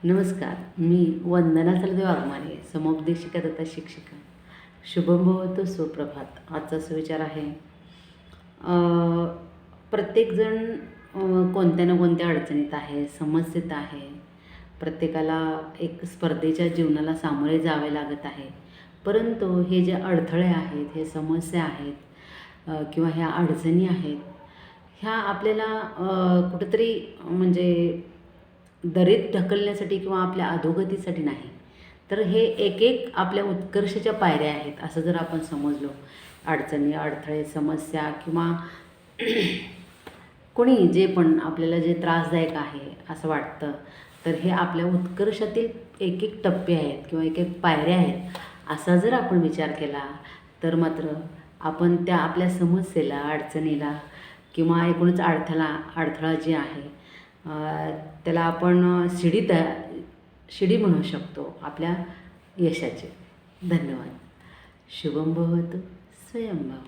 नमस्कार. मी वंदना सलदेव वाघमारे, समुपदेशिका तथा शिक्षिका. शुभम भवतु सुप्रभात. आजचा सुविचार आहे, प्रत्येकजण कोणत्या ना कोणत्या अडचणीत आहे, समस्येत आहे. प्रत्येकाला एक स्पर्धेच्या जीवनाला सामोरे जावे लागत आहे. परंतु हे जे अडथळे आहेत, हे समस्या आहेत किंवा ह्या अडचणी आहेत, ह्या आपल्याला कुठंतरी म्हणजे दरीत ढकलण्यासाठी किंवा आपल्या अधोगतीसाठी नाही, तर हे एक एक आपल्या उत्कर्षाच्या पायऱ्या आहेत असं जर आपण समजलो. अडचणी, अडथळे, समस्या किंवा कोणी जे पण आपल्याला जे त्रासदायक आहे असं वाटतं, तर हे आपल्या उत्कर्षातील एक एक टप्पे आहेत किंवा एक एक पायऱ्या आहेत असा जर आपण विचार केला, तर मात्र आपण त्या आपल्या समस्येला, अडचणीला किंवा एकूणच अडथळा जे आहे त्याला आपण शिडी म्हणू शकतो आपल्या यशाची. धन्यवाद. शुभम भवतु स्वयंभव.